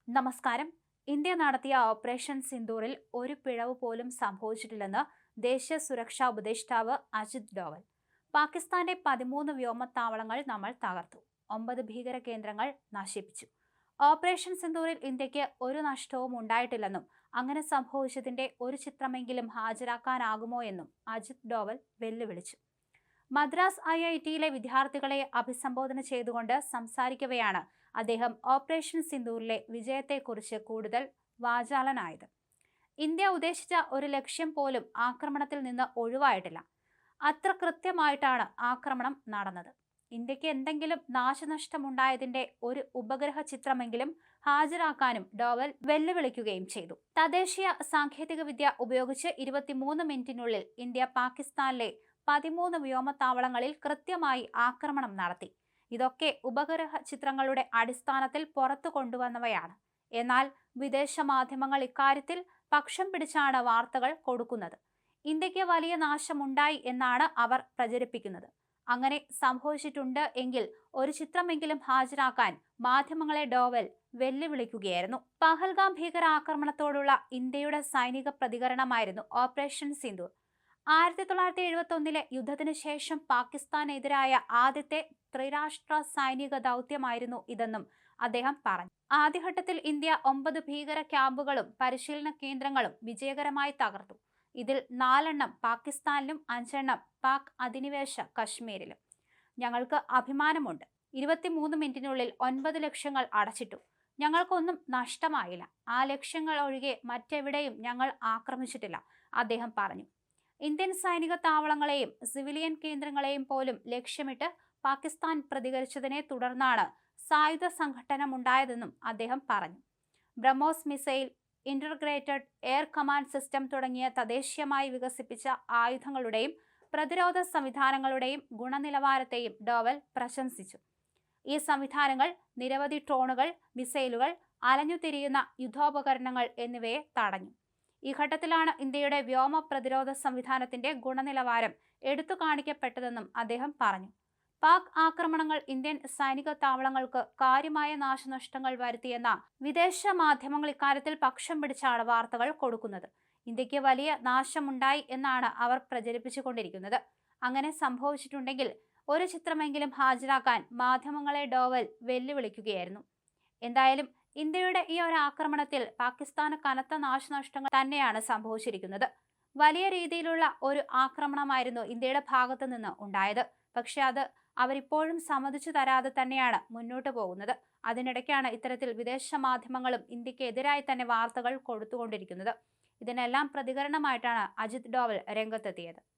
നമസ്കാരം. ഇന്ത്യ നടത്തിയ ഓപ്പറേഷൻ സിന്ദൂറിൽ ഒരു പിഴവ് പോലും സംഭവിച്ചിട്ടില്ലെന്ന് ദേശീയ സുരക്ഷാ ഉപദേഷ്ടാവ് അജിത് ഡോവൽ. പാകിസ്ഥാന്റെ 13 വ്യോമത്താവളങ്ങൾ നമ്മൾ തകർത്തു, 9 ഭീകര കേന്ദ്രങ്ങൾ നശിപ്പിച്ചു. ഓപ്പറേഷൻ സിന്ദൂറിൽ ഇന്ത്യക്ക് ഒരു നഷ്ടവും ഉണ്ടായിട്ടില്ലെന്നും അങ്ങനെ സംഭവിച്ചതിന്റെ ഒരു ചിത്രമെങ്കിലും ഹാജരാക്കാനാകുമോ എന്നും അജിത് ഡോവൽ വെല്ലുവിളിച്ചു. മദ്രാസ് IITയിലെ വിദ്യാർത്ഥികളെ അഭിസംബോധന ചെയ്തുകൊണ്ട് സംസാരിക്കവെയാണ് അദ്ദേഹം ഓപ്പറേഷൻ സിന്ദൂറിലെ വിജയത്തെക്കുറിച്ച് കൂടുതൽ വാചാലനായത്. ഇന്ത്യ ഉദ്ദേശിച്ച ഒരു ലക്ഷ്യം പോലും ആക്രമണത്തിൽ നിന്ന് ഒഴിവായിട്ടില്ല. അത്ര കൃത്യമായിട്ടാണ് ആക്രമണം നടന്നത്. ഇന്ത്യക്ക് എന്തെങ്കിലും നാശനഷ്ടമുണ്ടായതിന്റെ ഒരു ഉപഗ്രഹ ചിത്രമെങ്കിലും ഹാജരാക്കാനും ഡോവൽ വെല്ലുവിളിക്കുകയും ചെയ്തു. തദ്ദേശീയ സാങ്കേതികവിദ്യ ഉപയോഗിച്ച് 23 മിനിറ്റിനുള്ളിൽ ഇന്ത്യ പാകിസ്ഥാനിലെ 13 വ്യോമത്താവളങ്ങളിൽ കൃത്യമായി ആക്രമണം നടത്തി. ഇതൊക്കെ ഉപഗ്രഹ ചിത്രങ്ങളുടെ അടിസ്ഥാനത്തിൽ പുറത്തു കൊണ്ടുവന്നവയാണ്. എന്നാൽ വിദേശ മാധ്യമങ്ങൾ ഇക്കാര്യത്തിൽ പക്ഷം പിടിച്ചാണ് വാർത്തകൾ കൊടുക്കുന്നത്. ഇന്ത്യക്ക് വലിയ നാശമുണ്ടായി എന്നാണ് അവർ പ്രചരിപ്പിക്കുന്നത്. അങ്ങനെ സംഭവിച്ചിട്ടുണ്ട് എങ്കിൽ ഒരു ചിത്രമെങ്കിലും ഹാജരാക്കാൻ മാധ്യമങ്ങളെ ഡോവൽ വെല്ലുവിളിക്കുകയായിരുന്നു. പഹൽഗാം ഭീകരാക്രമണത്തോടുള്ള ഇന്ത്യയുടെ സൈനിക പ്രതികരണമായിരുന്നു ഓപ്പറേഷൻ സിന്ദൂർ. 1971 യുദ്ധത്തിന് ശേഷം പാകിസ്ഥാനെതിരായ ആദ്യത്തെ ത്രിരാഷ്ട്ര സൈനിക ദൗത്യമായിരുന്നു ഇതെന്നും അദ്ദേഹം പറഞ്ഞു. ആദ്യഘട്ടത്തിൽ ഇന്ത്യ 9 ഭീകര ക്യാമ്പുകളും പരിശീലന കേന്ദ്രങ്ങളും വിജയകരമായി തകർത്തു. ഇതിൽ 4 പാകിസ്ഥാനിലും 5 പാക് അധിനിവേശ കശ്മീരിലും. ഞങ്ങൾക്ക് അഭിമാനമുണ്ട്. 23 മിനിറ്റിനുള്ളിൽ 9 ലക്ഷ്യങ്ങൾ അടച്ചിട്ടു. ഞങ്ങൾക്കൊന്നും നഷ്ടമായില്ല. ആ ലക്ഷ്യങ്ങൾ ഒഴികെ മറ്റെവിടെയും ഞങ്ങൾ ആക്രമിച്ചിട്ടില്ല, അദ്ദേഹം പറഞ്ഞു. ഇന്ത്യൻ സൈനിക താവളങ്ങളെയും സിവിലിയൻ കേന്ദ്രങ്ങളെയും പോലും ലക്ഷ്യമിട്ട് പാകിസ്ഥാൻ പ്രതികരിച്ചതിനെ തുടർന്നാണ് സായുധ സംഘട്ടനമുണ്ടായതെന്നും അദ്ദേഹം പറഞ്ഞു. BrahMos missile, integrated air command system തുടങ്ങിയ തദ്ദേശീയമായി വികസിപ്പിച്ച ആയുധങ്ങളുടെയും പ്രതിരോധ സംവിധാനങ്ങളുടെയും ഗുണനിലവാരത്തെയും ഡോവൽ പ്രശംസിച്ചു. ഈ സംവിധാനങ്ങൾ നിരവധി ഡ്രോണുകൾ, മിസൈലുകൾ, അലഞ്ഞുതിരിയുന്ന യുദ്ധോപകരണങ്ങൾ എന്നിവയെ തടഞ്ഞു. ഈ ഘട്ടത്തിലാണ് ഇന്ത്യയുടെ വ്യോമ പ്രതിരോധ സംവിധാനത്തിന്റെ ഗുണനിലവാരം എടുത്തു കാണിക്കപ്പെട്ടതെന്നും അദ്ദേഹം പറഞ്ഞു. പാക് ആക്രമണങ്ങൾ ഇന്ത്യൻ സൈനിക താവളങ്ങൾക്ക് കാര്യമായ നാശനഷ്ടങ്ങൾ വരുത്തിയെന്ന വിദേശ മാധ്യമങ്ങൾ ഇക്കാര്യത്തിൽ പക്ഷം പിടിച്ചാണ് വാർത്തകൾ കൊടുക്കുന്നത്. ഇന്ത്യക്ക് വലിയ നാശമുണ്ടായി എന്നാണ് അവർ പ്രചരിപ്പിച്ചുകൊണ്ടിരിക്കുന്നത്. അങ്ങനെ സംഭവിച്ചിട്ടുണ്ടെങ്കിൽ ഒരു ചിത്രമെങ്കിലും ഹാജരാക്കാൻ മാധ്യമങ്ങളെ ഡോവൽ വെല്ലുവിളിക്കുകയായിരുന്നു. എന്തായാലും ഇന്ത്യയുടെ ഈ ഒരു ആക്രമണത്തിൽ പാകിസ്ഥാന് കനത്ത നാശനഷ്ടങ്ങൾ തന്നെയാണ് സംഭവിച്ചിരിക്കുന്നത്. വലിയ രീതിയിലുള്ള ഒരു ആക്രമണമായിരുന്നു ഇന്ത്യയുടെ ഭാഗത്തു നിന്ന് ഉണ്ടായത്. പക്ഷെ അത് അവരിപ്പോഴും സമ്മതിച്ചു തരാതെ തന്നെയാണ് മുന്നോട്ട് പോകുന്നത്. അതിനിടയ്ക്കാണ് ഇത്തരത്തിൽ വിദേശ മാധ്യമങ്ങളും ഇന്ത്യക്ക് എതിരായി തന്നെ വാർത്തകൾ കൊടുത്തുകൊണ്ടിരിക്കുന്നത്. ഇതിനെല്ലാം പ്രതികരണമായിട്ടാണ് അജിത് ഡോവൽ രംഗത്തെത്തിയത്.